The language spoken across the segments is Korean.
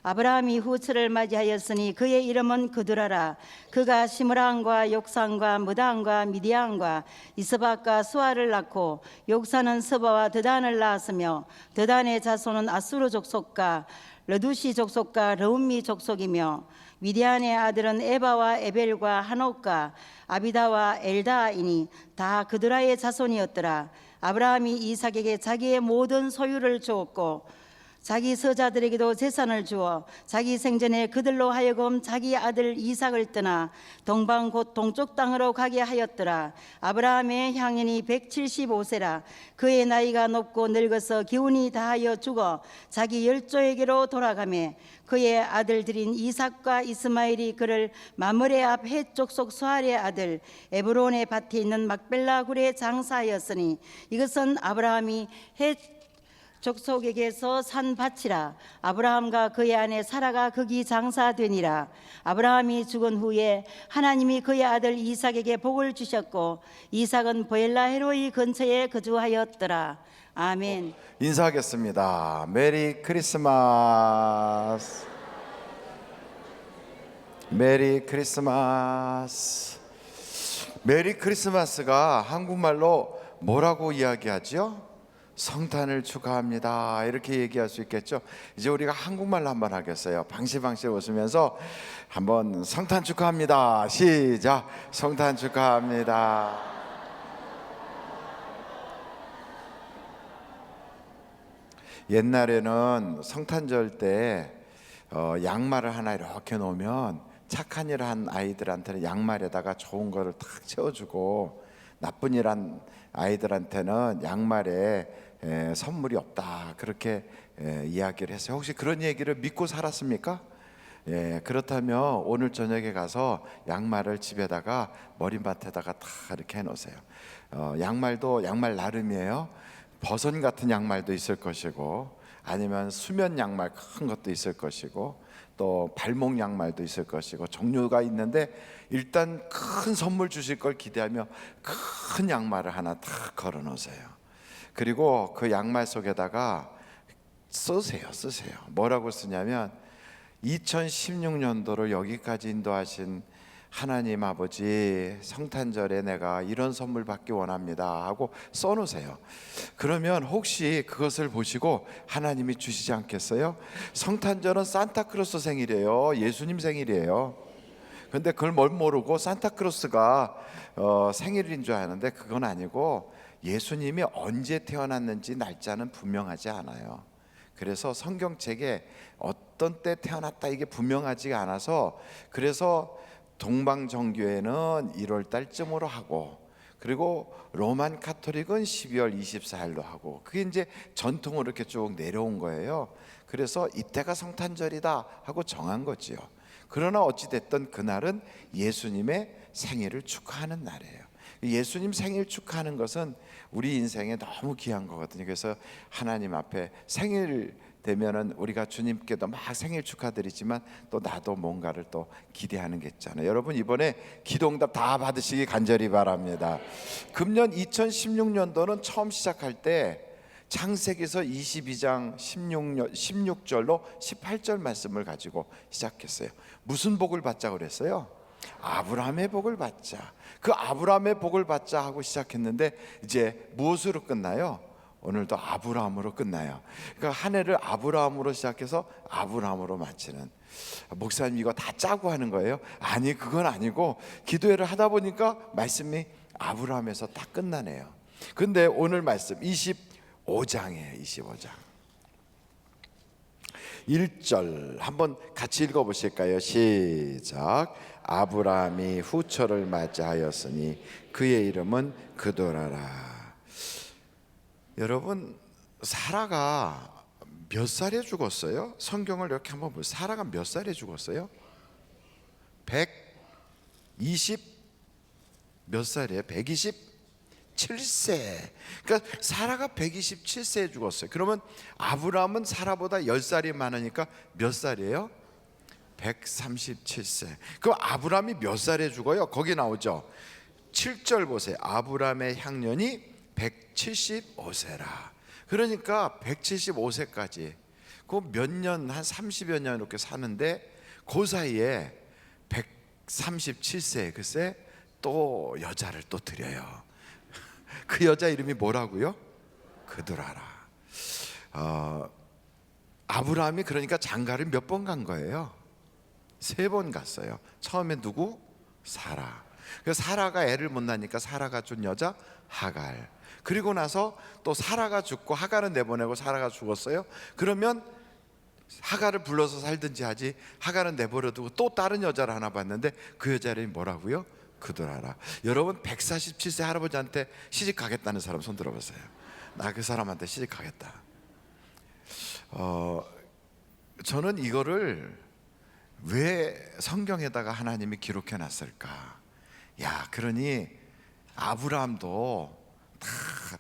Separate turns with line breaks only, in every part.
아브라함이 후처를 맞이하였으니 그의 이름은 그두라라. 그가 시므랑과 욕산과 무당과 미디안과 이스박과 수아를 낳고 욕산은 스바와 드단을 낳았으며 드단의 자손은 아수르 족속과 르두시 족속과 르움미 족속이며 미디안의 아들은 에바와 에벨과 한옥과 아비다와 엘다이니 다 그두라의 자손이었더라. 아브라함이 이삭에게 자기의 모든 소유를 주었고 자기 서자들에게도 재산을 주어 자기 생전에 그들로 하여금 자기 아들 이삭을 떠나 동방 곧 동쪽 땅으로 가게 하였더라. 아브라함의 향년이 175세라. 그의 나이가 높고 늙어서 기운이 다하여 죽어 자기 열조에게로 돌아가매 그의 아들들인 이삭과 이스마엘이 그를 마므레 앞 헷족속 수알의 아들 에브론의 밭에 있는 막벨라 굴에 장사하였으니 이것은 아브라함이 헷 족속에게서 산 밭이라. 아브라함과 그의 아내 사라가 거기 장사되니라. 아브라함이 죽은 후에 하나님이 그의 아들 이삭에게 복을 주셨고 이삭은 보엘라헤로이 근처에 거주하였더라. 아멘.
인사하겠습니다. 메리 크리스마스. 메리 크리스마스. 메리 크리스마스가 한국말로 뭐라고 이야기하죠? 성탄을 축하합니다. 이렇게 얘기할 수 있겠죠. 이제 우리가 한국말로 한번 하겠어요. 방실방실 웃으면서 한번 성탄 축하합니다. 시작. 성탄 축하합니다. 옛날에는 성탄절 때 양말을 하나 이렇게 놓으면 착한 일 한 아이들한테는 양말에다가 좋은 거를 탁 채워주고 나쁜 일 한 아이들한테는 양말에 선물이 없다, 그렇게 이야기를 했어요. 혹시 그런 얘기를 믿고 살았습니까? 그렇다면 오늘 저녁에 가서 양말을 집에다가 머리맡에다가 다 이렇게 해놓으세요. 양말도 양말 나름이에요. 버선 같은 양말도 있을 것이고 아니면 수면 양말 큰 것도 있을 것이고 또 발목 양말도 있을 것이고 종류가 있는데 일단 큰 선물 주실 걸 기대하며 큰 양말을 하나 딱 걸어 놓으세요. 그리고 그 양말 속에다가 쓰세요. 뭐라고 쓰냐면 2016년도를 여기까지 인도하신 하나님 아버지, 성탄절에 내가 이런 선물 받기 원합니다 하고 써놓으세요. 그러면 혹시 그것을 보시고 하나님이 주시지 않겠어요? 성탄절은 산타크로스 생일이에요. 예수님 생일이에요. 근데 그걸 뭘 모르고 산타크로스가 생일인 줄 아는데 그건 아니고 예수님이 언제 태어났는지 날짜는 분명하지 않아요. 그래서 성경책에 어떤 때 태어났다 이게 분명하지가 않아서 그래서 동방정교회는 1월 달쯤으로 하고 그리고 로만 카톨릭은 12월 24일로 하고 그게 이제 전통으로 이렇게 쭉 내려온 거예요. 그래서 이때가 성탄절이다 하고 정한 거지요. 그러나 어찌됐든 그날은 예수님의 생일을 축하하는 날이에요. 예수님 생일 축하하는 것은 우리 인생에 너무 귀한 거거든요. 그래서 하나님 앞에 생일 되면은 우리가 주님께도 막 생일 축하드리지만 또 나도 뭔가를 또 기대하는 게 있잖아요. 여러분 이번에 기도응답 다 받으시기 간절히 바랍니다. 금년 2016년도는 처음 시작할 때 창세기서 22장 16절로 18절 말씀을 가지고 시작했어요. 무슨 복을 받자 그랬어요? 아브라함의 복을 받자. 그 아브라함의 복을 받자 하고 시작했는데 이제 무엇으로 끝나요? 오늘도 아브라함으로 끝나요. 그러니까 한 해를 아브라함으로 시작해서 아브라함으로 마치는. 목사님 이거 다 짜고 하는 거예요? 아니, 그건 아니고 기도회를 하다 보니까 말씀이 아브라함에서 딱 끝나네요. 근데 오늘 말씀 25장이에요. 25장 1절 한번 같이 읽어보실까요? 시작. 아브라함이 후처를 맞이하였으니 그의 이름은 그도라라. 여러분, 사라가 몇 살에 죽었어요? 성경을 이렇게 한번 보세요. 사라가 몇 살에 죽었어요? 120 몇 살이에요? 127세. 그러니까 사라가 127세에 죽었어요. 그러면 아브라함은 사라보다 10살이 많으니까 몇 살이에요? 137세. 그럼 아브라함이 몇 살에 죽어요? 거기 나오죠. 7절 보세요. 아브라함의 향년이 175세라. 그러니까 175세까지 그 몇 년, 한 30여 년 이렇게 사는데 그 사이에 137세 글쎄 또 여자를 또 드려요. 그 여자 이름이 뭐라고요? 그두라라. 아브라함이 그러니까 장가를 몇 번 간 거예요? 3번 갔어요. 처음에 누구? 사라. 그래서 사라가 애를 못 낳으니까 사라가 준 여자 하갈. 그리고 나서 또 사라가 죽고 하갈은 내보내고 사라가 죽었어요. 그러면 하갈을 불러서 살든지 하지, 하갈은 내버려두고 또 다른 여자를 하나 봤는데 그 여자 이름이 뭐라고요? 그두라라. 여러분 147세 할아버지한테 시집 가겠다는 사람 손 들어보세요. 나 그 사람한테 시집 가겠다. 저는 이거를 왜 성경에다가 하나님이 기록해 놨을까? 야, 그러니 아브라함도 다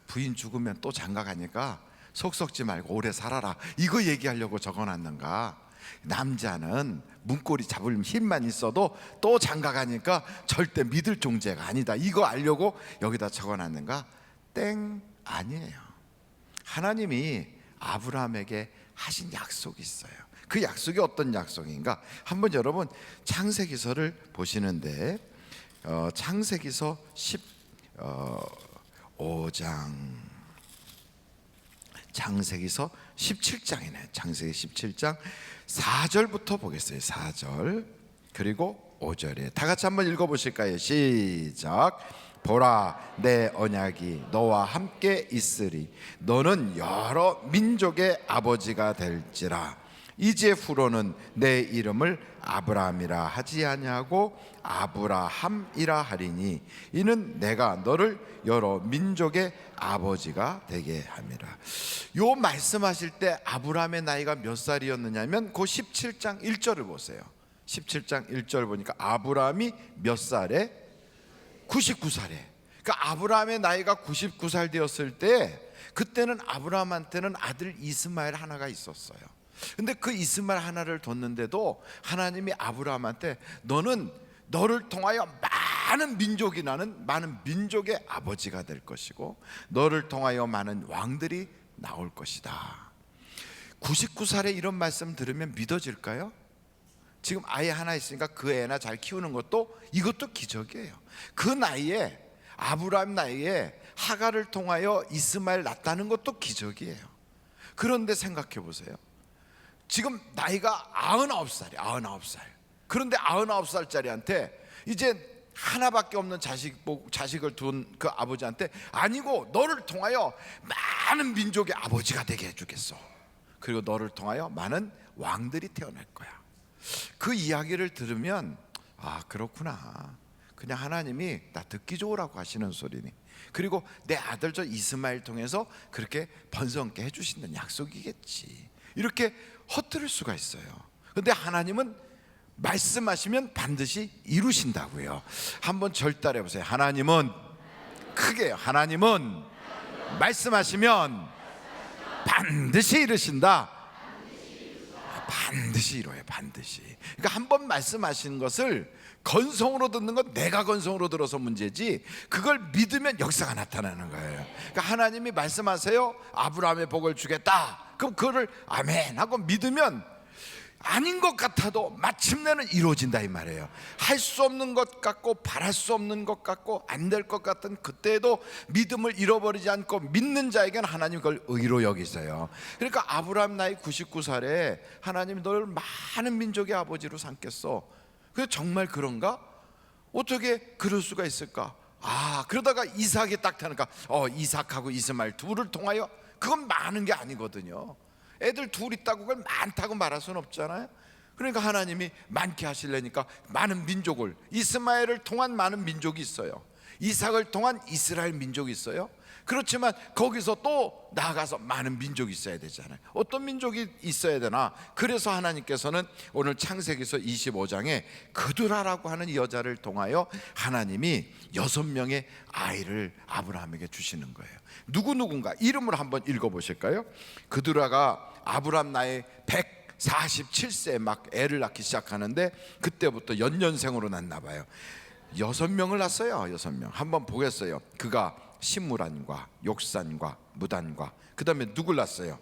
부인 죽으면 또 장가 가니까 속 썩지 말고 오래 살아라, 이거 얘기하려고 적어놨는가? 남자는 문고리 잡을 힘만 있어도 또 장가 가니까 절대 믿을 존재가 아니다, 이거 알려고 여기다 적어놨는가? 땡, 아니에요. 하나님이 아브라함에게 하신 약속이 있어요. 그 약속이 어떤 약속인가? 한번 여러분 창세기서를 보시는데 창세기서 15장, 창세기서 17장이네. 창세기 17장 4절부터 보겠어요. 4절 그리고 5절에 다 같이 한번 읽어보실까요? 시작. 보라, 내 언약이 너와 함께 있으리. 너는 여러 민족의 아버지가 될지라. 이제후로는 내 이름을 아브라함이라 하지 아니하고 아브라함이라 하리니 이는 내가 너를 여러 민족의 아버지가 되게 함이라. 요 말씀하실 때 아브라함의 나이가 몇 살이었느냐면 그 17장 1절을 보세요. 17장 1절 보니까 아브라함이 몇 살에? 99살에. 그러니까 아브라함의 나이가 99살 되었을 때 그때는 아브라함한테는 아들 이스마엘 하나가 있었어요. 근데 그 이스마엘 하나를 뒀는데도 하나님이 아브라함한테 너는 너를 통하여 많은 민족이 나는 많은 민족의 아버지가 될 것이고 너를 통하여 많은 왕들이 나올 것이다. 99살에 이런 말씀 들으면 믿어질까요? 지금 아이 하나 있으니까 그 애나 잘 키우는 것도 이것도 기적이에요. 그 나이에 아브라함 나이에 하갈을 통하여 이스마엘 낳았다는 것도 기적이에요. 그런데 생각해 보세요. 지금 나이가 99살이에요. 99살. 그런데 99살짜리한테 이제 하나밖에 없는 자식을 둔 그 아버지한테 아니고 너를 통하여 많은 민족의 아버지가 되게 해주겠어. 그리고 너를 통하여 많은 왕들이 태어날 거야. 그 이야기를 들으면 아, 그렇구나. 그냥 하나님이 나 듣기 좋으라고 하시는 소리니, 그리고 내 아들 저 이스마엘 통해서 그렇게 번성케 해주신다는 약속이겠지, 이렇게 헛들을 수가 있어요. 근데 하나님은 말씀하시면 반드시 이루신다고요. 한번 절따라 해보세요. 하나님은, 크게 하나님은 말씀하시면 반드시 이루신다. 반드시 이뤄요. 반드시. 그러니까 한번 말씀하시는 것을 건성으로 듣는 건 내가 건성으로 들어서 문제지, 그걸 믿으면 역사가 나타나는 거예요. 그러니까 하나님이 말씀하세요. 아브라함의 복을 주겠다. 그럼 그거를 아멘 하고 믿으면 아닌 것 같아도 마침내는 이루어진다 이 말이에요. 할 수 없는 것 같고 바랄 수 없는 것 같고 안 될 것 같은 그때에도 믿음을 잃어버리지 않고 믿는 자에게는 하나님 그걸 의로 여기세요. 그러니까 아브라함 나이 99살에 하나님이 너를 많은 민족의 아버지로 삼겠어. 그래서 정말 그런가? 어떻게 그럴 수가 있을까? 아, 그러다가 이삭이 딱 타니까 이삭하고 이스마엘 둘을 통하여, 그건 많은 게 아니거든요. 애들 둘 있다고 그걸 많다고 말할 수는 없잖아요. 그러니까 하나님이 많게 하시려니까 많은 민족을, 이스마엘을 통한 많은 민족이 있어요. 이삭을 통한 이스라엘 민족이 있어요. 그렇지만 거기서 또 나아가서 많은 민족이 있어야 되잖아요. 어떤 민족이 있어야 되나? 그래서 하나님께서는 오늘 창세기서 25장에 그두라라고 하는 여자를 통하여 하나님이 6명의 아이를 아브라함에게 주시는 거예요. 누군가 이름을 한번 읽어보실까요? 그두라가 아브라함 나이 147세에 막 애를 낳기 시작하는데 그때부터 연년생으로 낳나 봐요. 6명을 낳았어요. 6명. 한번 보겠어요. 그가 시므란과 욕산과 무단과, 그 다음에 누굴 낳았어요?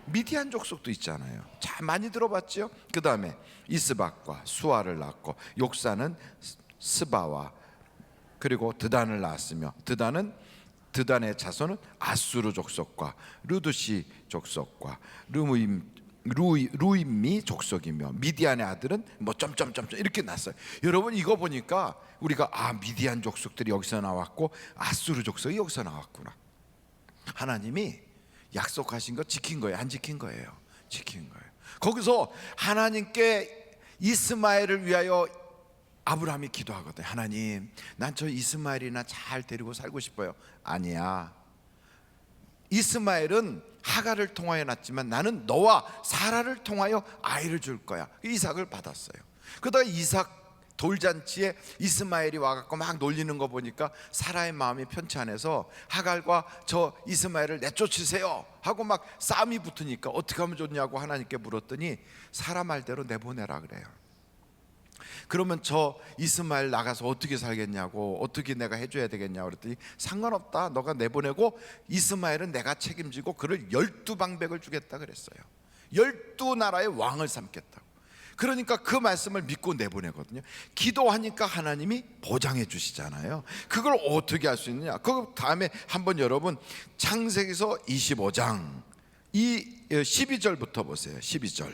미디안 족속도 있잖아요. 자, 많이 들어봤죠? 그 다음에 이스박과 수아를 낳고 욕사는 스바와 그리고 드단을 낳았으며 드단의 자손은 아수르 족속과 르두시 족속과 루임미 족속이며 미디안의 아들은 뭐 점점점 이렇게 났어요. 여러분 이거 보니까 우리가 미디안 족속들이 여기서 나왔고 아수르 족속이 여기서 나왔구나. 하나님이 약속하신 거 지킨 거예요? 안 지킨 거예요? 지킨 거예요. 거기서 하나님께 이스마엘을 위하여 아브라함이 기도하거든요. 하나님, 난 저 이스마엘이나 잘 데리고 살고 싶어요. 아니야, 이스마엘은 하갈을 통하여 낳지만 나는 너와 사라를 통하여 아이를 줄 거야. 이삭을 받았어요. 그러다가 이삭 돌잔치에 이스마엘이 와갖고 막 놀리는 거 보니까 사라의 마음이 편치 않아서 하갈과 저 이스마엘을 내쫓으세요 하고 막 싸움이 붙으니까 어떻게 하면 좋냐고 하나님께 물었더니 사라 말대로 내보내라 그래요. 그러면 저 이스마엘 나가서 어떻게 살겠냐고, 어떻게 내가 해줘야 되겠냐고 그랬더니 상관없다, 너가 내보내고 이스마엘은 내가 책임지고 그를 12방백을 주겠다 그랬어요. 12나라의 왕을 삼겠다고. 그러니까 그 말씀을 믿고 내보내거든요. 기도하니까 하나님이 보장해 주시잖아요. 그걸 어떻게 할 수 있느냐, 그 다음에 한번 여러분 창세기서 25장 이 12절부터 보세요. 12절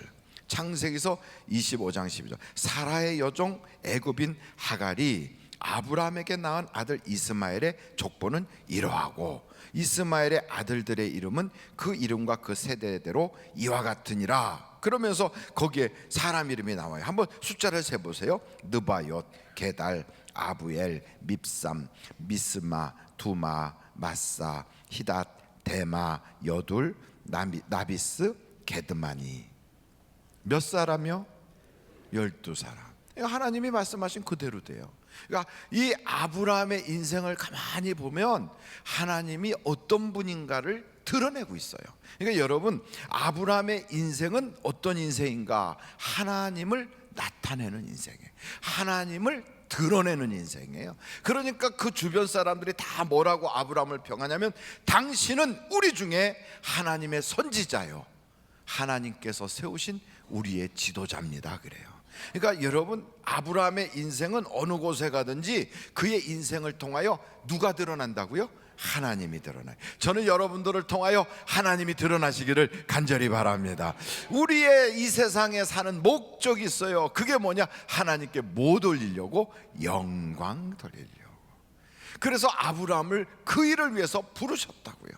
창세기서 25장 12절 사라의 여종 애굽인 하갈이 아브라함에게 낳은 아들 이스마엘의 족보는 이러하고 이스마엘의 아들들의 이름은 그 이름과 그 세대대로 이와 같으니라. 그러면서 거기에 사람 이름이 나와요. 한번 숫자를 세보세요. 느바옅, 게달, 아부엘, 밉삼, 미스마, 두마, 마사, 히닷, 데마, 여둘, 나비스, 게드마니. 몇 사람이요? 12사람. 하나님이 말씀하신 그대로 돼요. 그러니까 이 아브라함의 인생을 가만히 보면 하나님이 어떤 분인가를 드러내고 있어요. 그러니까 여러분, 아브라함의 인생은 어떤 인생인가? 하나님을 나타내는 인생이에요. 하나님을 드러내는 인생이에요. 그러니까 그 주변 사람들이 다 뭐라고 아브라함을 평하냐면 당신은 우리 중에 하나님의 선지자요, 하나님께서 세우신 우리의 지도자입니다 그래요. 그러니까 여러분, 아브라함의 인생은 어느 곳에 가든지 그의 인생을 통하여 누가 드러난다고요? 하나님이 드러나요. 저는 여러분들을 통하여 하나님이 드러나시기를 간절히 바랍니다. 우리의 이 세상에 사는 목적이 있어요. 그게 뭐냐? 하나님께 뭐 돌리려고? 영광 돌리려고. 그래서 아브라함을 그 일을 위해서 부르셨다고요.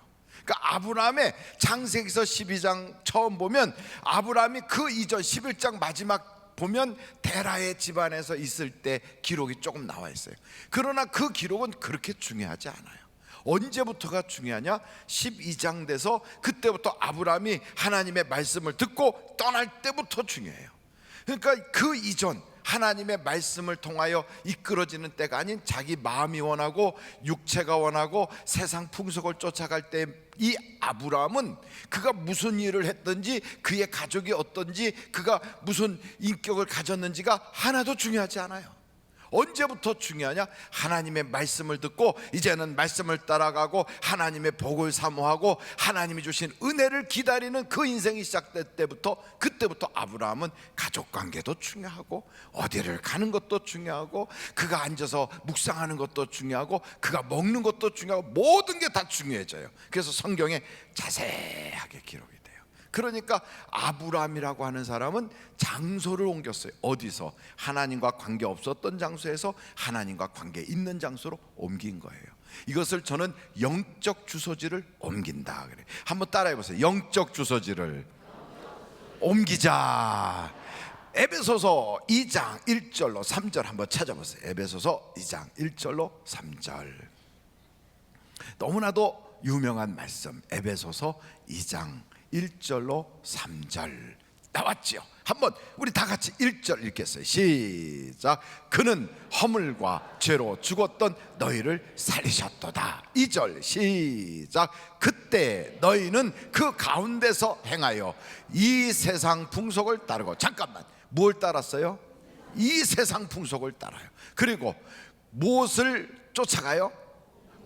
그러니까 아브라함의 창세기서 12장 처음 보면 아브라함이 그 이전 11장 마지막 보면 데라의 집안에서 있을 때 기록이 조금 나와 있어요. 그러나 그 기록은 그렇게 중요하지 않아요. 언제부터가 중요하냐? 12장 돼서 그때부터 아브라함이 하나님의 말씀을 듣고 떠날 때부터 중요해요. 그러니까 그 이전 하나님의 말씀을 통하여 이끌어지는 때가 아닌 자기 마음이 원하고 육체가 원하고 세상 풍속을 쫓아갈 때 이 아브라함은 그가 무슨 일을 했든지 그의 가족이 어떤지 그가 무슨 인격을 가졌는지가 하나도 중요하지 않아요. 언제부터 중요하냐? 하나님의 말씀을 듣고 이제는 말씀을 따라가고 하나님의 복을 사모하고 하나님이 주신 은혜를 기다리는 그 인생이 시작될 때부터, 그때부터 아브라함은 가족관계도 중요하고 어디를 가는 것도 중요하고 그가 앉아서 묵상하는 것도 중요하고 그가 먹는 것도 중요하고 모든 게 다 중요해져요. 그래서 성경에 자세하게 기록이 돼요. 그러니까 아브라함이라고 하는 사람은 장소를 옮겼어요. 어디서? 하나님과 관계 없었던 장소에서 하나님과 관계 있는 장소로 옮긴 거예요. 이것을 저는 영적 주소지를 옮긴다 그래요. 한번 따라해 보세요. 영적 주소지를 옮기자. 에베소서 2장 1절로 3절 한번 찾아보세요. 에베소서 2장 1절로 3절. 너무나도 유명한 말씀, 에베소서 2장 1절로 3절 나왔지요. 한번 우리 다 같이 1절 읽겠어요. 시작. 그는 허물과 죄로 죽었던 너희를 살리셨도다. 2절 시작. 그때 너희는 그 가운데서 행하여 이 세상 풍속을 따르고, 잠깐만, 뭘 따랐어요? 이 세상 풍속을 따라요. 그리고 무엇을 쫓아가요?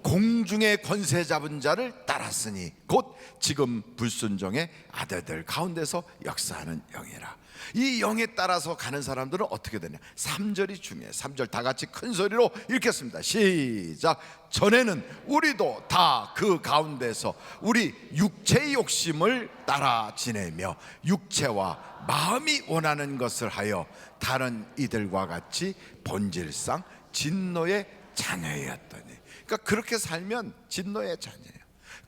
공중의 권세 잡은 자를 따랐으니 곧 지금 불순종의 아들들 가운데서 역사하는 영이라. 이 영에 따라서 가는 사람들은 어떻게 되냐? 3절이 중요해요. 3절 다 같이 큰 소리로 읽겠습니다. 시작. 전에는 우리도 다 그 가운데서 우리 육체의 욕심을 따라 지내며 육체와 마음이 원하는 것을 하여 다른 이들과 같이 본질상 진노의 자녀였더니. 그러니까 그렇게 살면 진노의 자녀예요.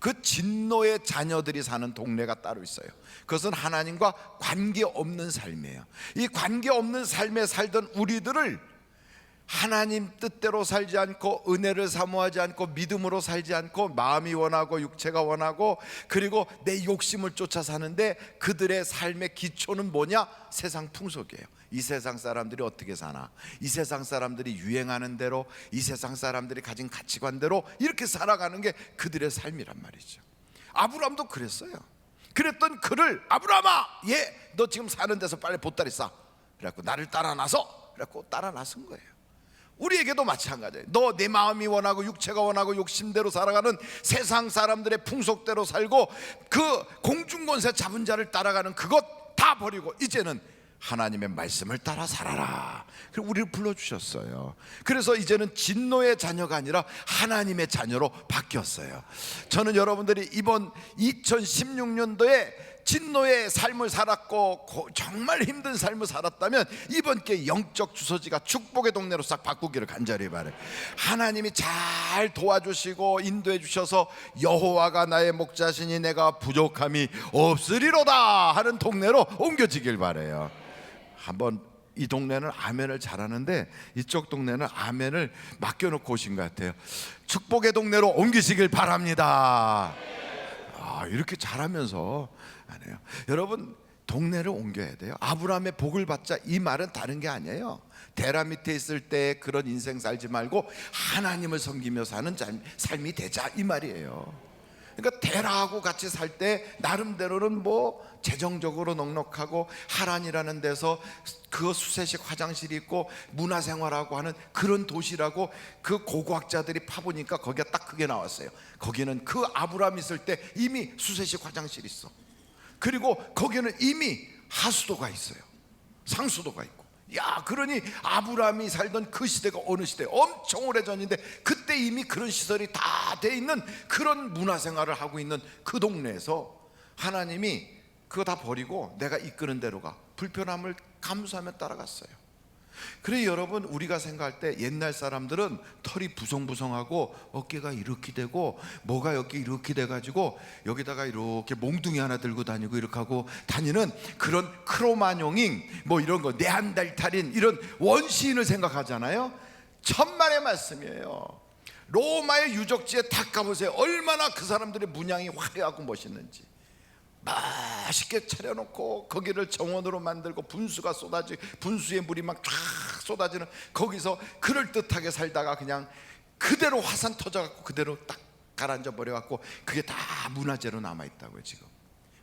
그 진노의 자녀들이 사는 동네가 따로 있어요. 그것은 하나님과 관계없는 삶이에요. 이 관계없는 삶에 살던 우리들을 하나님 뜻대로 살지 않고 은혜를 사모하지 않고 믿음으로 살지 않고 마음이 원하고 육체가 원하고 그리고 내 욕심을 쫓아 사는데 그들의 삶의 기초는 뭐냐? 세상 풍속이에요. 이 세상 사람들이 어떻게 사나, 이 세상 사람들이 유행하는 대로, 이 세상 사람들이 가진 가치관대로 이렇게 살아가는 게 그들의 삶이란 말이죠. 아브라함도 그랬어요. 그랬던 그를 아브라함아, 너 지금 사는 데서 빨리 보따리 싸. 그래갖고 나를 따라 나서. 그래갖고 따라 나선 거예요. 우리에게도 마찬가지예요. 너 내 마음이 원하고 육체가 원하고 욕심대로 살아가는 세상 사람들의 풍속대로 살고 그 공중권세 잡은 자를 따라가는 그것 다 버리고 이제는 하나님의 말씀을 따라 살아라. 그리고 우리를 불러주셨어요. 그래서 이제는 진노의 자녀가 아니라 하나님의 자녀로 바뀌었어요. 저는 여러분들이 이번 2016년도에 진노의 삶을 살았고 정말 힘든 삶을 살았다면 이번 게 영적 주소지가 축복의 동네로 싹 바꾸기를 간절히 바라요. 하나님이 잘 도와주시고 인도해 주셔서 여호와가 나의 목자시니 내가 부족함이 없으리로다 하는 동네로 옮겨지길 바라요. 한번 이 동네는 아멘을 잘하는데 이쪽 동네는 아멘을 맡겨놓고 오신 것 같아요. 축복의 동네로 옮기시길 바랍니다. 이렇게 잘하면서 안 해요. 여러분, 동네를 옮겨야 돼요. 아브라함의 복을 받자 이 말은 다른 게 아니에요. 대라 밑에 있을 때 그런 인생 살지 말고 하나님을 섬기며 사는 삶이 되자 이 말이에요. 그러니까 대라하고 같이 살 때 나름대로는 뭐 재정적으로 넉넉하고 하란이라는 데서 그 수세식 화장실이 있고 문화생활하고 하는 그런 도시라고 그 고고학자들이 파보니까 거기가 딱 그게 나왔어요. 거기는 그 아브라함이 있을 때 이미 수세식 화장실이 있어. 그리고 거기는 이미 하수도가 있어요. 상수도가 있고. 그러니 아브라함이 살던 그 시대가 어느 시대? 엄청 오래전인데 그때 이미 그런 시설이 다 돼 있는 그런 문화생활을 하고 있는 그 동네에서 하나님이 그거 다 버리고 내가 이끄는 대로 가. 불편함을 감수하며 따라갔어요. 그래 여러분, 우리가 생각할 때 옛날 사람들은 털이 부성부성하고 어깨가 이렇게 되고 뭐가 여기 이렇게 돼가지고 여기다가 이렇게 몽둥이 하나 들고 다니고 이렇게 하고 다니는 그런 크로마뇽인 뭐 이런 거 네안데르탈인 이런 원시인을 생각하잖아요. 천만의 말씀이에요. 로마의 유적지에 다 가보세요. 얼마나 그 사람들의 문양이 화려하고 멋있는지. 맛있게 차려놓고 거기를 정원으로 만들고 분수가 쏟아지고 분수에 물이 막 쫙 쏟아지는 거기서 그럴듯하게 살다가 그냥 그대로 화산 터져갖고 그대로 딱 가라앉아 버려갖고 그게 다 문화재로 남아있다고요. 지금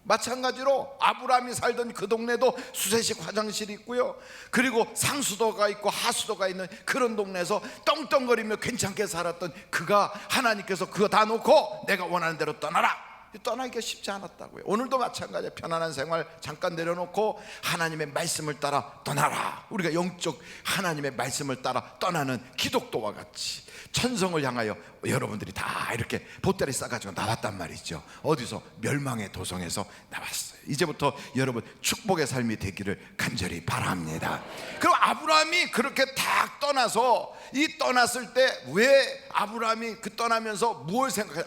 마찬가지로 아브라함이 살던 그 동네도 수세식 화장실이 있고요, 그리고 상수도가 있고 하수도가 있는 그런 동네에서 떵떵거리며 괜찮게 살았던 그가 하나님께서 그거 다 놓고 내가 원하는 대로 떠나라, 떠나기가 쉽지 않았다고요. 오늘도 마찬가지예요. 편안한 생활 잠깐 내려놓고 하나님의 말씀을 따라 떠나라. 우리가 영적 하나님의 말씀을 따라 떠나는 기독도와 같이 천성을 향하여 여러분들이 다 이렇게 보따리 싸가지고 나왔단 말이죠. 어디서? 멸망의 도성에서 나왔어요. 이제부터 여러분 축복의 삶이 되기를 간절히 바랍니다. 그럼 아브라함이 그렇게 딱 떠나서 이 떠났을 때 왜 아브라함이 그 떠나면서 무엇을 생각해요?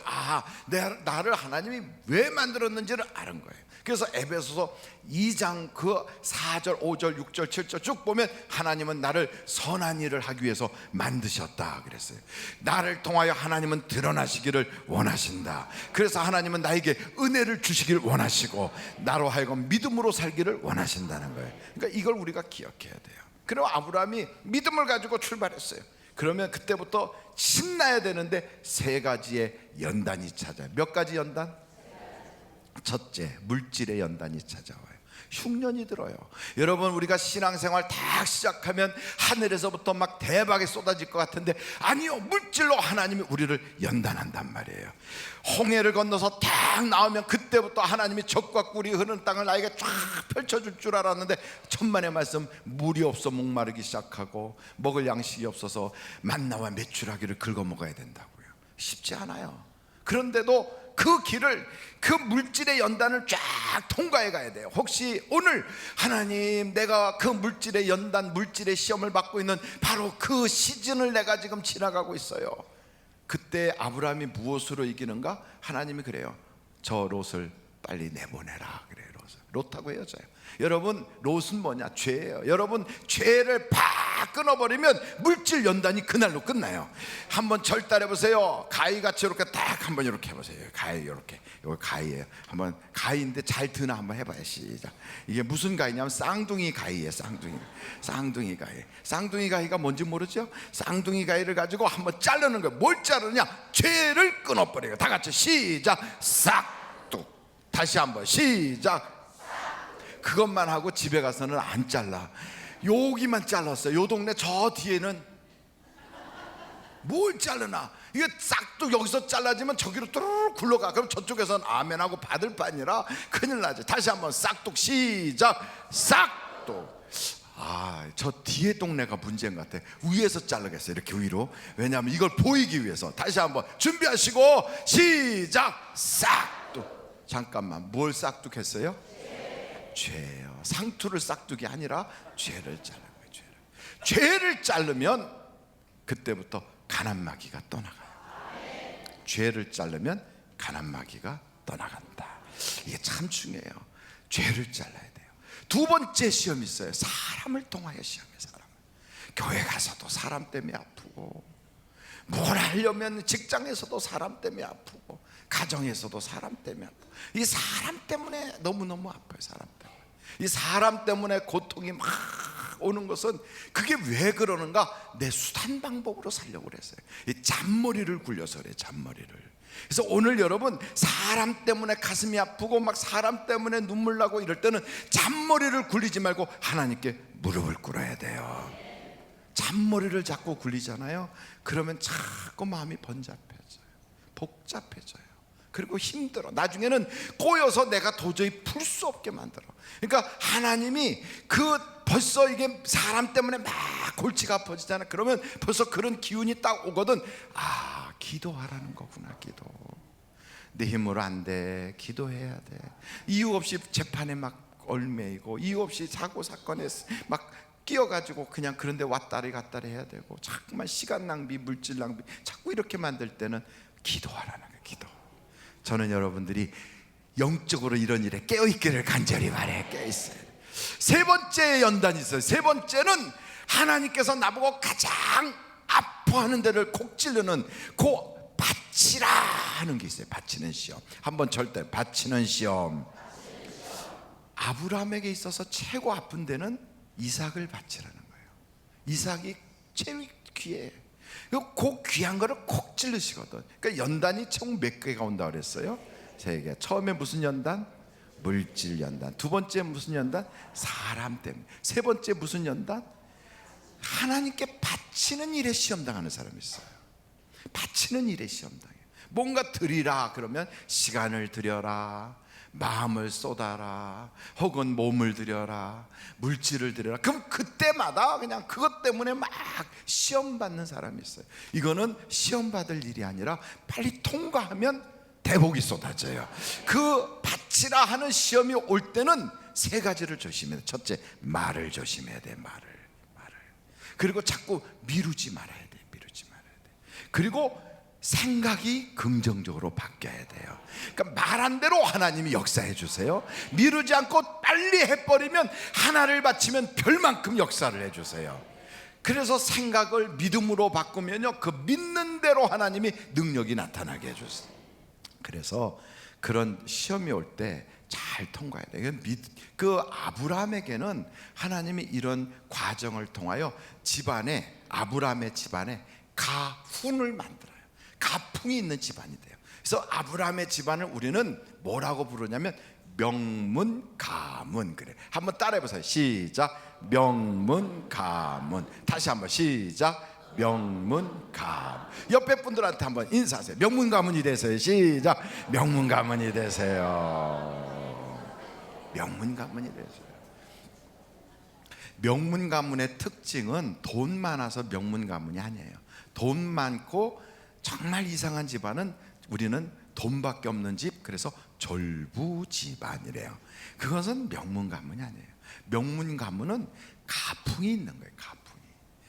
나를 하나님이 왜 만들었는지를 아는 거예요. 그래서 에베소서 2장 그 4절 5절 6절 7절 쭉 보면 하나님은 나를 선한 일을 하기 위해서 만드셨다 그랬어요. 나를 통하여 하나님은 드러나시기를 원하신다. 그래서 하나님은 나에게 은혜를 주시기를 원하시고 나로 하여금 믿음으로 살기를 원하신다는 거예요. 그러니까 이걸 우리가 기억해야 돼요. 그리고 아브라함이 믿음을 가지고 출발했어요. 그러면 그때부터 신나야 되는데 세 가지의 연단이 찾아요. 몇 가지 연단? 첫째, 물질의 연단이 찾아와요. 흉년이 들어요. 여러분, 우리가 신앙생활 딱 시작하면 하늘에서부터 막 대박이 쏟아질 것 같은데 아니요, 물질로 하나님이 우리를 연단한단 말이에요. 홍해를 건너서 딱 나오면 그때부터 하나님이 적과 꿀이 흐르는 땅을 나에게 쫙 펼쳐줄 줄 알았는데 천만의 말씀, 물이 없어 목마르기 시작하고 먹을 양식이 없어서 만나와 메추라기를 긁어 먹어야 된다고요. 쉽지 않아요. 그런데도 그 길을, 그 물질의 연단을 쫙 통과해 가야 돼요. 혹시 오늘 하나님, 내가 그 물질의 연단, 물질의 시험을 받고 있는 바로 그 시즌을 내가 지금 지나가고 있어요. 그때 아브라함이 무엇으로 이기는가? 하나님이 그래요. 저 롯을 빨리 내보내라 그래요. 롯하고 헤어져요. 여러분, 롯은 뭐냐? 죄예요. 여러분, 죄를 팍 끊어버리면 물질 연단이 그날로 끝나요. 한번 절단해 보세요. 가위같이 이렇게 딱 한번 이렇게 해보세요. 가위 이렇게. 이거 가위예요. 한번 가위인데 잘 드나 한번 해봐요. 시작. 이게 무슨 가위냐면 쌍둥이 가위예요. 쌍둥이 가위. 쌍둥이 가위가 뭔지 모르죠? 쌍둥이 가위를 가지고 한번 자르는 거예요. 뭘 자르냐? 죄를 끊어버려요. 다 같이 시작. 싹둑. 다시 한번 시작. 그것만 하고 집에 가서는 안 잘라. 여기만 잘랐어요. 요 동네 저 뒤에는 뭘 자르나? 이게 싹둑 여기서 잘라지면 저기로 뚜루룩 굴러가. 그럼 저쪽에서는 아멘하고 받을 바니라 큰일 나지. 다시 한번 싹둑 시작. 싹둑. 저 뒤에 동네가 문제인 것 같아. 위에서 자르겠어요. 이렇게 위로. 왜냐하면 이걸 보이기 위해서. 다시 한번 준비하시고 시작. 싹둑. 잠깐만, 뭘 싹둑했어요? 죄예요. 상투를 싹둑이 아니라 죄를 자른 거예요. 죄를 자르면 그때부터 가난마귀가 떠나가요. 죄를 자르면 가난마귀가 떠나간다. 이게 참 중요해요. 죄를 잘라야 돼요. 두 번째 시험이 있어요. 사람을 통하여 시험이에요. 사람을. 교회 가서도 사람 때문에 아프고, 뭘 하려면 직장에서도 사람 때문에 아프고, 가정에서도 사람 때문에 아프고, 이 사람 때문에 너무너무 아파요. 사람 때문에. 이 사람 때문에 고통이 막 오는 것은 그게 왜 그러는가? 내 수단 방법으로 살려고 그랬어요. 이 잔머리를 굴려서 그래요. 잔머리를. 그래서 오늘 여러분, 사람 때문에 가슴이 아프고 막 사람 때문에 눈물 나고 이럴 때는 잔머리를 굴리지 말고 하나님께 무릎을 꿇어야 돼요. 잔머리를 자꾸 굴리잖아요. 그러면 자꾸 마음이 번잡해져요. 복잡해져요. 그리고 힘들어. 나중에는 꼬여서 내가 도저히 풀 수 없게 만들어. 그러니까 하나님이 벌써 이게 사람 때문에 막 골치가 아파지잖아. 그러면 벌써 그런 기운이 딱 오거든. 기도하라는 거구나. 기도. 내 힘으로 안 돼. 기도해야 돼. 이유 없이 재판에 막 얽매이고, 이유 없이 사고 사건에 막 끼어가지고 그냥 그런데 왔다리 갔다리 해야 되고, 자꾸만 시간 낭비, 물질 낭비, 자꾸 이렇게 만들 때는 기도하라는 거예요. 기도. 저는 여러분들이 영적으로 이런 일에 깨어있기를 간절히 바라요. 깨어있어요. 세 번째 연단이 있어요. 세 번째는 하나님께서 나보고 가장 아파하는 데를 콕 찌르는 바치라 하는 게 있어요. 바치는 시험. 한번 절대 바치는 시험. 아브라함에게 있어서 최고 아픈 데는 이삭을 바치라는 거예요. 이삭이 제일 귀해. 그 귀한 거를 콕 찔르시거든. 그러니까 연단이 총 몇 개가 온다 그랬어요? 세 개. 처음에 무슨 연단? 물질 연단. 두 번째 무슨 연단? 사람 때문에. 세 번째 무슨 연단? 하나님께 바치는 일에 시험당하는 사람이 있어요. 바치는 일에 시험당해요. 뭔가 드리라 그러면 시간을 드려라, 마음을 쏟아라, 혹은 몸을 드려라, 물질을 드려라. 그럼 그때마다 그냥 그것 때문에 막 시험 받는 사람이 있어요. 이거는 시험 받을 일이 아니라 빨리 통과하면 대복이 쏟아져요. 그 바치라 하는 시험이 올 때는 세 가지를 조심해야 돼. 첫째, 말을 조심해야 돼. 말을. 그리고 자꾸 미루지 말아야 돼. 그리고 생각이 긍정적으로 바뀌어야 돼요. 그러니까 말한 대로 하나님이 역사해 주세요. 미루지 않고 빨리 해버리면, 하나를 바치면 별만큼 역사를 해 주세요. 그래서 생각을 믿음으로 바꾸면요, 그 믿는 대로 하나님이 능력이 나타나게 해 주세요. 그래서 그런 시험이 올 때 잘 통과해야 돼요. 그 아브라함에게는 하나님이 이런 과정을 통하여 아브라함의 집안에 가훈을 만들어요. 가풍이 있는 집안이 돼요. 그래서 아브라함의 집안을 우리는 뭐라고 부르냐면 명문가문. 그래, 한번 따라해보세요. 시작. 명문가문. 다시 한번 시작. 명문가문. 옆에 분들한테 한번 인사하세요. 명문가문이 되세요. 시작. 명문가문이 되세요. 명문가문이 되세요. 명문가문의 특징은 돈 많아서 명문가문이 아니에요. 돈 많고 정말 이상한 집안은 우리는 돈밖에 없는 집, 그래서 졸부집안이래요. 그것은 명문가문이 아니에요. 명문가문은 가풍이 있는 거예요.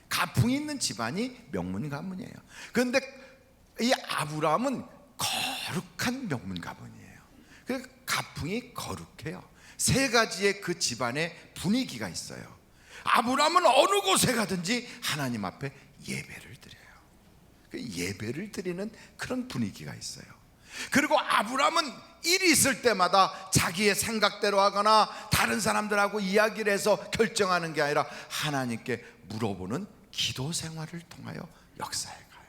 가풍이 있는 집안이 명문가문이에요. 그런데 이 아브라함은 거룩한 명문가문이에요. 그 가풍이 거룩해요. 세 가지의 그 집안의 분위기가 있어요. 아브라함은 어느 곳에 가든지 하나님 앞에 예배를 드려요. 그 예배를 드리는 그런 분위기가 있어요. 그리고 아브라함은 일이 있을 때마다 자기의 생각대로 하거나 다른 사람들하고 이야기를 해서 결정하는 게 아니라 하나님께 물어보는 기도 생활을 통하여 역사해 가요.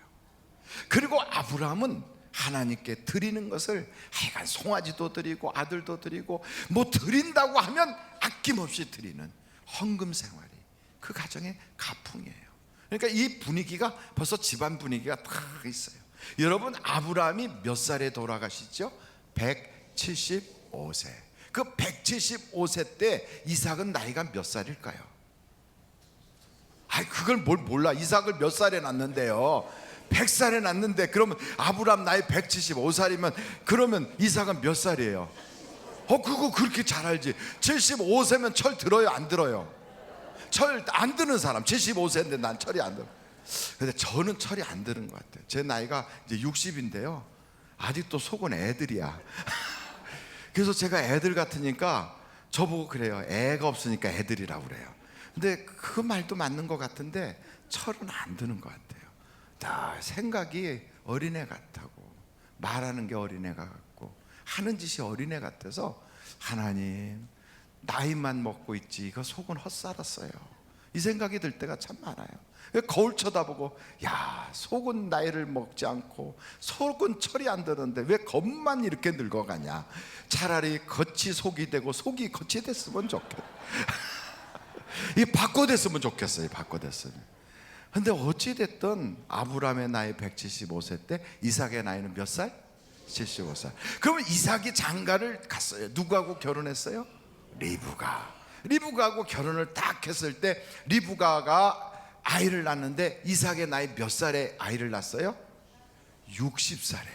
그리고 아브라함은 하나님께 드리는 것을 하여간 송아지도 드리고 아들도 드리고 뭐 드린다고 하면 아낌없이 드리는 헌금 생활이 그 가정의 가풍이에요. 그러니까 이 분위기가 벌써 집안 분위기가 다 있어요. 여러분, 아브라함이 몇 살에 돌아가시죠? 175세. 그 175세 때 이삭은 나이가 몇 살일까요? 그걸 뭘 몰라. 이삭을 몇 살에 낳는데요? 100살에 낳는데, 그러면 아브라함 나이 175살이면 그러면 이삭은 몇 살이에요? 그거 그렇게 잘 알지. 75세면 철 들어요, 안 들어요? 철 안 드는 사람. 75세인데 난 철이 안 들어. 근데 저는 철이 안 드는 것 같아요. 제 나이가 이제 60인데요 아직도 속은 애들이야. 그래서 제가 애들 같으니까 저보고 그래요. 애가 없으니까 애들이라고 그래요. 근데 그 말도 맞는 것 같은데 철은 안 드는 것 같아요. 다 생각이 어린애 같다고, 말하는 게 어린애 같고 하는 짓이 어린애 같아서, 하나님 나이만 먹고 있지 그 속은 헛살았어요, 이 생각이 들 때가 참 많아요. 거울 쳐다보고, 야, 속은 나이를 먹지 않고 속은 철이 안 드는데 왜 겉만 이렇게 늙어가냐. 차라리 겉이 속이 되고 속이 겉이 됐으면 좋겠어요. 이 바꿔댔으면 좋겠어요. 바꿔댔으면. 근데 어찌됐든 아브라함의 나이 175세 때 이삭의 나이는 몇 살? 75살. 그러면 이삭이 장가를 갔어요. 누구하고 결혼했어요? 리브가하고 결혼을 딱 했을 때 리브가가 아이를 낳는데 이삭의 나이 몇 살에 아이를 낳았어요? 60살에.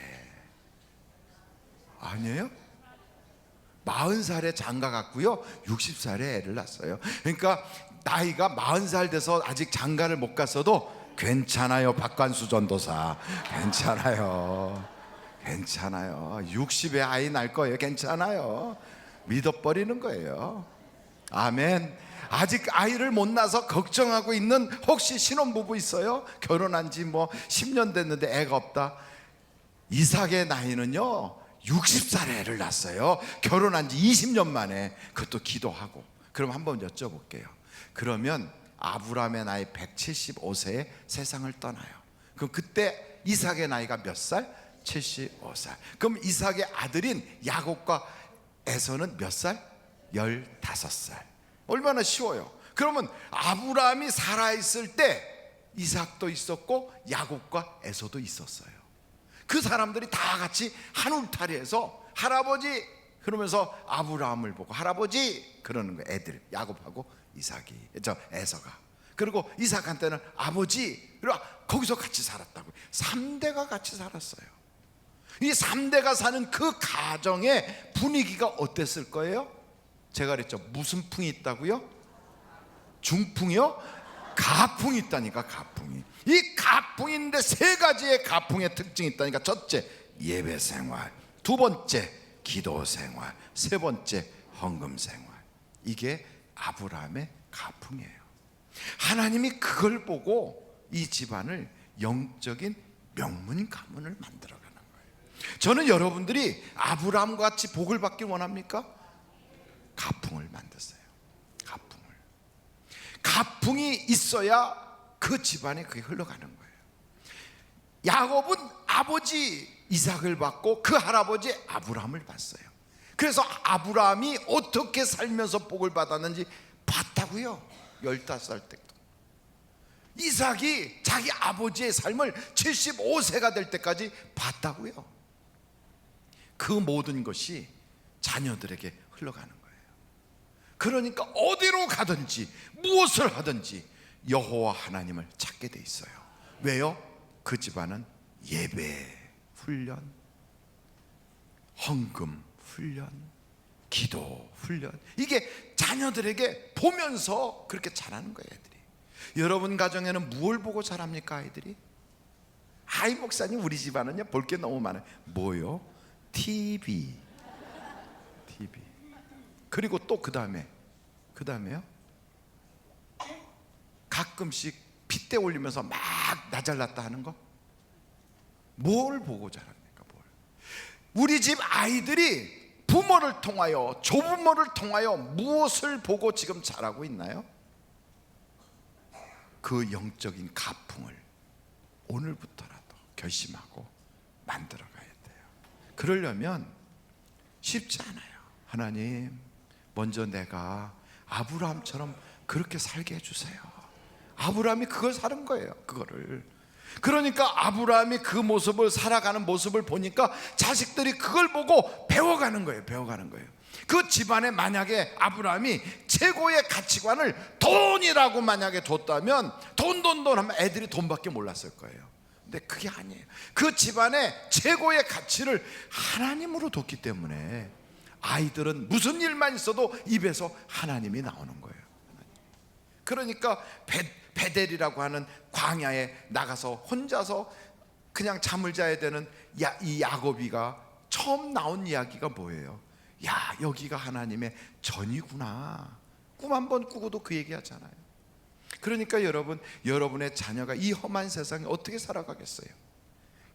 아니에요? 40살에 장가 갔고요 60살에 애를 낳았어요. 그러니까 나이가 40살 돼서 아직 장가를 못 갔어도 괜찮아요. 박관수 전도사, 괜찮아요. 60에 아이 낳을 거예요. 괜찮아요. 믿어버리는 거예요. 아멘. 아직 아이를 못 낳아서 걱정하고 있는 혹시 신혼부부 있어요? 결혼한 지 뭐 10년 됐는데 애가 없다. 이삭의 나이는요 60살에 애를 낳았어요. 결혼한 지 20년 만에. 그것도 기도하고. 그럼 한번 여쭤볼게요. 그러면 아브라함의 나이 175세에 세상을 떠나요. 그럼 그때 이삭의 나이가 몇 살? 75살. 그럼 이삭의 아들인 야곱과 에서는 몇 살? 15살. 얼마나 쉬워요. 그러면 아브라함이 살아있을 때 이삭도 있었고 야곱과 에서도 있었어요. 그 사람들이 다 같이 한 울타리에서 할아버지 그러면서 아브라함을 보고 할아버지 그러는 거예요. 애들 야곱하고 이삭이, 에서가. 그리고 이삭한테는 아버지, 그리고 거기서 같이 살았다고. 3대가 같이 살았어요. 이 3대가 사는 그 가정의 분위기가 어땠을 거예요? 제가 그랬죠. 무슨 풍이 있다고요? 중풍이요? 가풍이 있다니까. 가풍이. 이 가풍인데 세 가지의 가풍의 특징이 있다니까. 첫째, 예배 생활. 두 번째, 기도 생활. 세 번째, 헌금 생활. 이게 아브라함의 가풍이에요. 하나님이 그걸 보고 이 집안을 영적인 명문 가문을 만들어가는 거예요. 저는 여러분들이 아브라함과 같이 복을 받기 원합니까? 가풍을 만드세요. 가풍이 있어야 그 집안에 그게 흘러가는 거예요. 야곱은 아버지 이삭을 받고 그 할아버지 아브라함을 봤어요. 그래서 아브라함이 어떻게 살면서 복을 받았는지 봤다고요. 15살 때. 이삭이 자기 아버지의 삶을 75세가 될 때까지 봤다고요. 그 모든 것이 자녀들에게 흘러가는 거예요. 그러니까 어디로 가든지 무엇을 하든지 여호와 하나님을 찾게 돼 있어요. 왜요? 그 집안은 예배 훈련, 헌금 훈련, 기도 훈련, 이게 자녀들에게 보면서 그렇게 자라는 거예요. 애들이. 여러분 가정에는 무엇을 보고 자랍니까? 아이들이? 아이 목사님, 우리 집안은요 볼 게 너무 많아요. 뭐요? TV. 그리고 또 그 다음에요 가끔씩 핏대 올리면서 막 나 잘났다 하는 거. 뭘 보고 자랍니까? 우리 집 아이들이 부모를 통하여, 조부모를 통하여 무엇을 보고 지금 자라고 있나요? 그 영적인 가풍을 오늘부터라도 결심하고 만들어 가야 돼요. 그러려면 쉽지 않아요. 하나님, 먼저 내가 아브라함처럼 그렇게 살게 해주세요. 아브라함이 그걸 사는 거예요. 그거를. 그러니까 아브라함이 그 모습을, 살아가는 모습을 보니까 자식들이 그걸 보고 배워가는 거예요. 그 집안에 만약에 아브라함이 최고의 가치관을 돈이라고 만약에 뒀다면 돈 하면 애들이 돈밖에 몰랐을 거예요. 근데 그게 아니에요. 그 집안의 최고의 가치를 하나님으로 뒀기 때문에 아이들은 무슨 일만 있어도 입에서 하나님이 나오는 거예요. 그러니까 베델이라고 하는 광야에 나가서 혼자서 그냥 잠을 자야 되는 이 야곱이가 처음 나온 이야기가 뭐예요? 야, 여기가 하나님의 전이구나. 꿈 한 번 꾸고도 그 얘기 하잖아요. 그러니까 여러분, 여러분의 자녀가 이 험한 세상에 어떻게 살아가겠어요?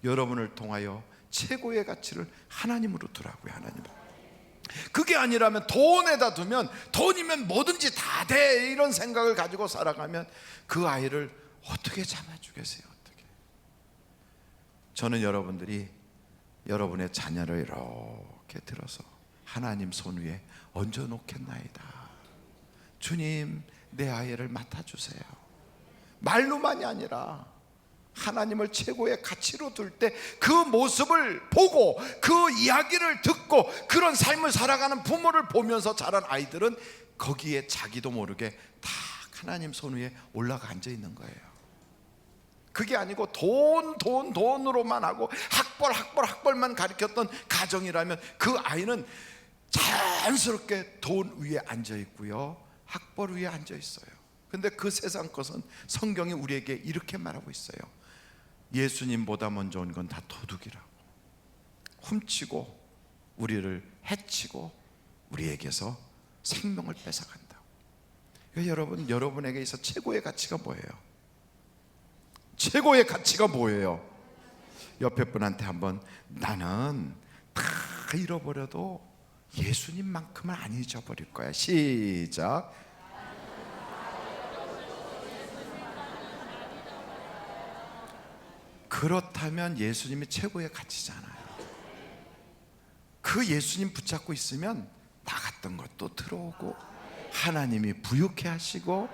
여러분을 통하여 최고의 가치를 하나님으로 두라고요. 하나님으로. 그게 아니라면 돈에다 두면, 돈이면 뭐든지 다 돼, 이런 생각을 가지고 살아가면 그 아이를 어떻게 잡아주겠어요? 어떻게? 저는 여러분들이 여러분의 자녀를 이렇게 들어서 하나님 손 위에 얹어 놓겠나이다. 주님, 내 아이를 맡아주세요. 말로만이 아니라 하나님을 최고의 가치로 둘 때 그 모습을 보고 그 이야기를 듣고 그런 삶을 살아가는 부모를 보면서 자란 아이들은 거기에 자기도 모르게 다 하나님 손 위에 올라가 앉아 있는 거예요. 그게 아니고 돈으로만 하고 학벌만 가르쳤던 가정이라면 그 아이는 자연스럽게 돈 위에 앉아 있고요, 학벌 위에 앉아 있어요. 근데 그 세상 것은 성경이 우리에게 이렇게 말하고 있어요. 예수님보다 먼저 온 건 다 도둑이라고. 훔치고 우리를 해치고 우리에게서 생명을 뺏어간다고. 그러니까 여러분에게 있어 최고의 가치가 뭐예요? 최고의 가치가 뭐예요? 옆에 분한테 한번, 나는 다 잃어버려도 예수님만큼은 안 잊어버릴 거야. 시작. 그렇다면 예수님이 최고의 가치잖아요. 그 예수님 붙잡고 있으면 나갔던 것도 들어오고 하나님이 부유케 하시고.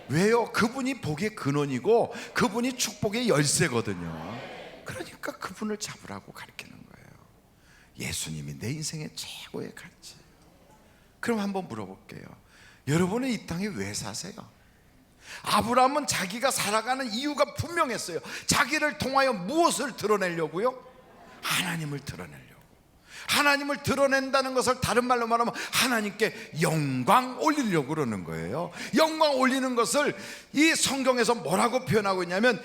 왜요? 그분이 복의 근원이고 그분이 축복의 열쇠거든요. 그러니까 그분을 잡으라고 가르치는 거예요. 예수님이 내 인생의 최고의 가치. 그럼 한번 물어볼게요. 여러분은 이 땅에 왜 사세요? 아브라함은 자기가 살아가는 이유가 분명했어요. 자기를 통하여 무엇을 드러내려고요? 하나님을 드러내려고. 하나님을 드러낸다는 것을 다른 말로 말하면 하나님께 영광 올리려고 그러는 거예요. 영광 올리는 것을 이 성경에서 뭐라고 표현하고 있냐면,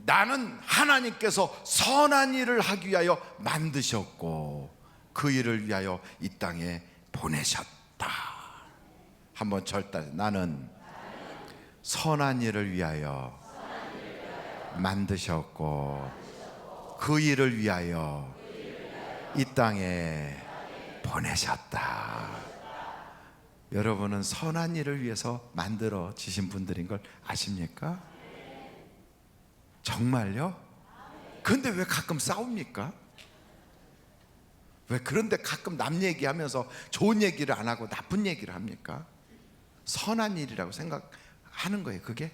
나는 하나님께서 선한 일을 하기 위하여 만드셨고 그 일을 위하여 이 땅에 보내셨다. 한번 절단. 나는 선한 일을 위하여 만드셨고 그 일을 위하여 이 땅에 보내셨다. 여러분은 선한 일을 위해서 만들어지신 분들인 걸 아십니까? 정말요? 근데 왜 가끔 싸웁니까? 왜 그런데 가끔 남 얘기하면서 좋은 얘기를 안 하고 나쁜 얘기를 합니까? 선한 일이라고 생각하는 거예요. 그게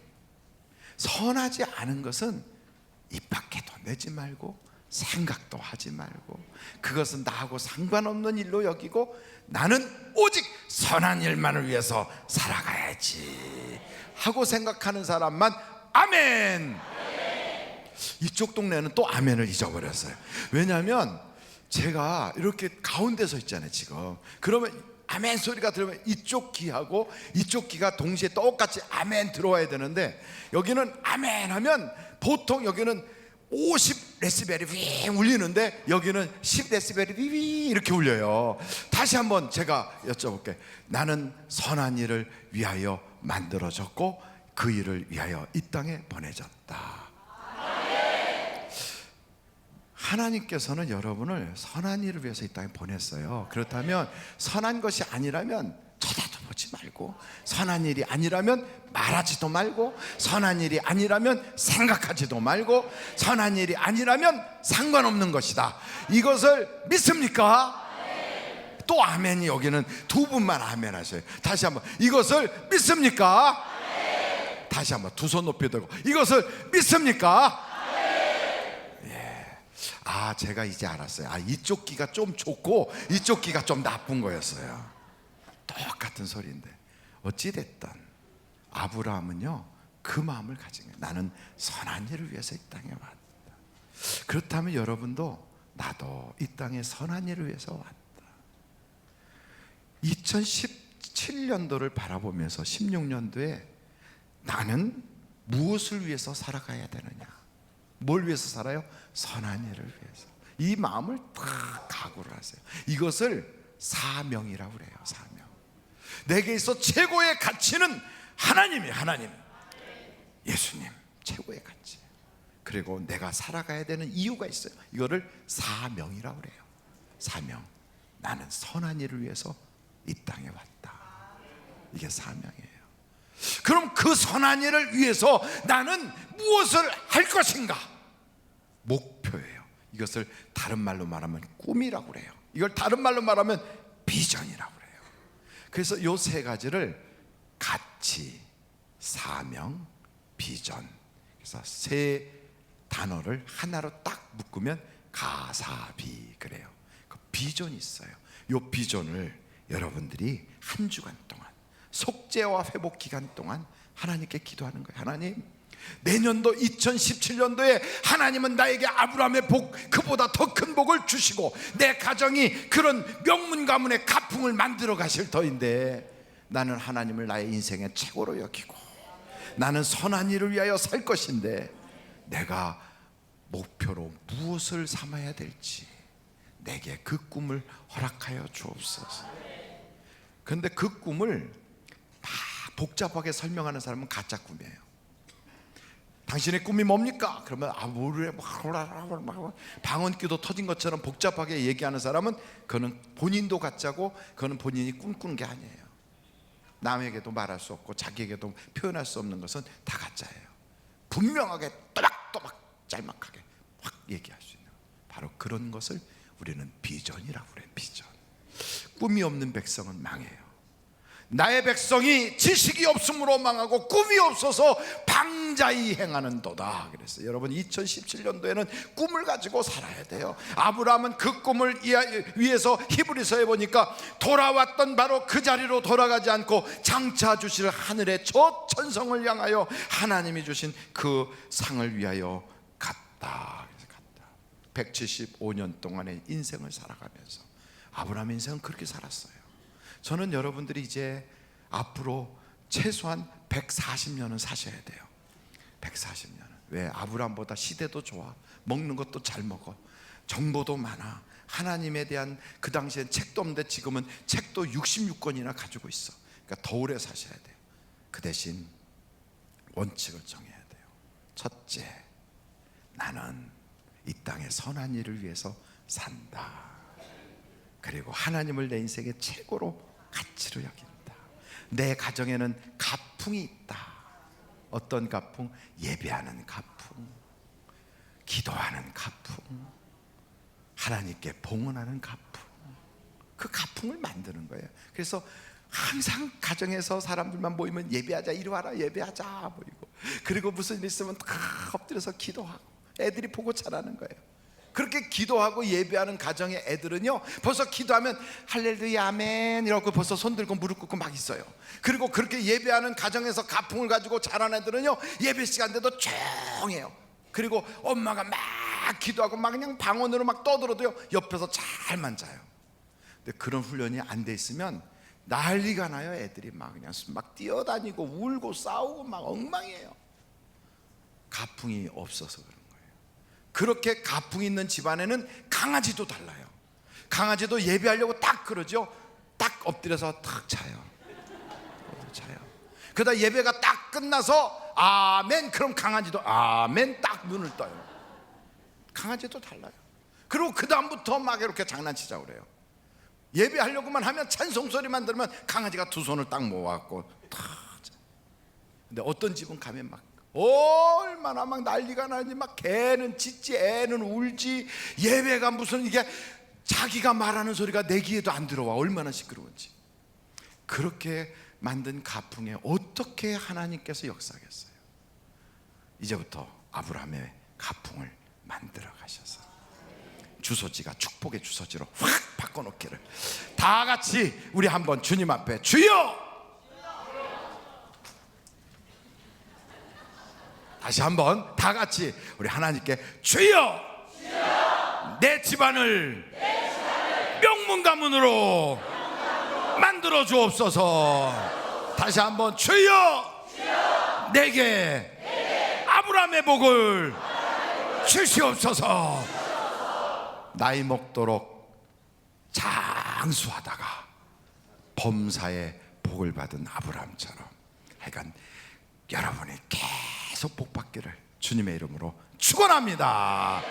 선하지 않은 것은 입 밖에도 내지 말고 생각도 하지 말고 그것은 나하고 상관없는 일로 여기고 나는 오직 선한 일만을 위해서 살아가야지 하고 생각하는 사람만 아멘. 이쪽 동네는 또 아멘을 잊어버렸어요. 왜냐하면 제가 이렇게 가운데 서 있잖아요 지금. 그러면 아멘 소리가 들으면 이쪽 귀하고 이쪽 귀가 동시에 똑같이 아멘 들어와야 되는데 여기는 아멘 하면 보통 여기는 50데시벨이 윙 울리는데 여기는 10데시벨이 윙 이렇게 울려요. 다시 한번 제가 여쭤볼게요. 나는 선한 일을 위하여 만들어졌고 그 일을 위하여 이 땅에 보내졌다. 하나님께서는 여러분을 선한 일을 위해서 이 땅에 보냈어요. 그렇다면 선한 것이 아니라면 쳐다도 보지 말고, 선한 일이 아니라면 말하지도 말고, 선한 일이 아니라면 생각하지도 말고, 선한 일이 아니라면 상관없는 것이다. 이것을 믿습니까? 또 아멘이 여기는 두 분만 아멘 하셔요. 다시 한번 이것을 믿습니까? 다시 한번 두 손 높이 들고 이것을 믿습니까? 아, 제가 이제 알았어요. 아, 이쪽 귀가 좀 좋고 이쪽 귀가 좀 나쁜 거였어요. 똑같은 소리인데 어찌됐든 아브라함은요 그 마음을 가진 거예요. 나는 선한 일을 위해서 이 땅에 왔다. 그렇다면 여러분도 나도 이 땅에 선한 일을 위해서 왔다. 2017년도를 바라보면서 16년도에 나는 무엇을 위해서 살아가야 되느냐, 뭘 위해서 살아요? 선한 일을 위해서. 이 마음을 다 각오를 하세요. 이것을 사명이라고 그래요. 사명. 내게 있어 최고의 가치는 하나님이에요. 하나님, 예수님 최고의 가치. 그리고 내가 살아가야 되는 이유가 있어요. 이거를 사명이라고 그래요. 사명. 나는 선한 일을 위해서 이 땅에 왔다. 이게 사명이에요. 그럼 그 선한 일을 위해서 나는 무엇을 할 것인가? 목표예요. 이것을 다른 말로 말하면 꿈이라고 그래요. 이걸 다른 말로 말하면 비전이라고 그래요. 그래서 이 세 가지를 가치, 사명, 비전, 그래서 세 단어를 하나로 딱 묶으면 가사비 그래요. 그 비전이 있어요. 이 비전을 여러분들이 한 주간 동안 속죄와 회복 기간 동안 하나님께 기도하는 거예요. 하나님, 내년도 2017년도에 하나님은 나에게 아브라함의 복, 그보다 더 큰 복을 주시고 내 가정이 그런 명문 가문의 가풍을 만들어 가실 터인데 나는 하나님을 나의 인생의 최고로 여기고 나는 선한 일을 위하여 살 것인데 내가 목표로 무엇을 삼아야 될지 내게 그 꿈을 허락하여 주옵소서. 그런데 그 꿈을 복잡하게 설명하는 사람은 가짜 꿈이에요. 당신의 꿈이 뭡니까? 그러면 모르래 방언기도 터진 것처럼 복잡하게 얘기하는 사람은 그는 본인도 가짜고 그는 본인이 꿈꾸는 게 아니에요. 남에게도 말할 수 없고 자기에게도 표현할 수 없는 것은 다 가짜예요. 분명하게 또박또박 짤막하게 확 얘기할 수 있는 바로 그런 것을 우리는 비전이라고 그래요. 비전. 꿈이 없는 백성은 망해요. 나의 백성이 지식이 없으므로 망하고 꿈이 없어서 방자히 행하는도다 그랬어요. 여러분 2017년도에는 꿈을 가지고 살아야 돼요. 아브라함은 그 꿈을 위해서 히브리서에 보니까 돌아왔던 바로 그 자리로 돌아가지 않고 장차 주실 하늘의 저 천성을 향하여 하나님이 주신 그 상을 위하여 갔다. 175년 동안의 인생을 살아가면서 아브라함의 인생은 그렇게 살았어요. 저는 여러분들이 이제 앞으로 최소한 140년은 사셔야 돼요. 140년은. 왜? 아브라함보다 시대도 좋아, 먹는 것도 잘 먹어, 정보도 많아. 하나님에 대한 그 당시엔 책도 없는데 지금은 책도 66권이나 가지고 있어. 그러니까 더 오래 사셔야 돼요. 그 대신 원칙을 정해야 돼요. 첫째, 나는 이 땅의 선한 일을 위해서 산다. 그리고 하나님을 내 인생의 최고로 가치로 여긴다. 내 가정에는 가풍이 있다. 어떤 가풍? 예배하는 가풍, 기도하는 가풍, 하나님께 봉헌하는 가풍, 그 가풍을 만드는 거예요. 그래서 항상 가정에서 사람들만 모이면 예배하자, 이리 와라 예배하자 모이고, 그리고 무슨 일 있으면 다 엎드려서 기도하고 애들이 보고 자라는 거예요. 그렇게 기도하고 예배하는 가정의 애들은요, 벌써 기도하면 할렐루야 아멘 이러고 벌써 손 들고 무릎 꿇고 막 있어요. 그리고 그렇게 예배하는 가정에서 가풍을 가지고 자란 애들은요, 예배 시간 돼도 조용해요. 그리고 엄마가 막 기도하고 막 그냥 방언으로 막 떠들어도요, 옆에서 잘만 자요. 근데 그런 훈련이 안 돼 있으면 난리가 나요. 애들이 막 그냥 막 뛰어다니고 울고 싸우고 막 엉망이에요. 가풍이 없어서 그런 거예요. 그렇게 가풍이 있는 집안에는 강아지도 달라요. 강아지도 예배하려고 딱 그러죠. 딱 엎드려서 탁 자요. 자요. 그러다 예배가 딱 끝나서 아멘, 그럼 강아지도 아멘 딱 눈을 떠요. 강아지도 달라요. 그리고 그 다음부터 막 이렇게 장난치자고 그래요. 예배하려고만 하면 찬송 소리만 들으면 강아지가 두 손을 딱 모아갖고 탁. 근데 어떤 집은 가면 막 얼마나 막 난리가 나는지, 막 개는 짖지 애는 울지, 예배가 무슨 이게 자기가 말하는 소리가 내 귀에도 안 들어와. 얼마나 시끄러운지. 그렇게 만든 가풍에 어떻게 하나님께서 역사하겠어요? 이제부터 아브라함의 가풍을 만들어 가셔서 주소지가 축복의 주소지로 확 바꿔놓기를. 다 같이 우리 한번 주님 앞에 주여! 다시 한번 다 같이 우리 하나님께 주여! 내 집안을 명문 가문으로 만들어 주옵소서. 다시 한번 주여! 내게 아브라함의 복을 주시옵소서. 나이 먹도록 장수하다가 범사의 복을 받은 아브라함처럼, 하여간 여러분이 계속 복 받기를 주님의 이름으로 축원합니다.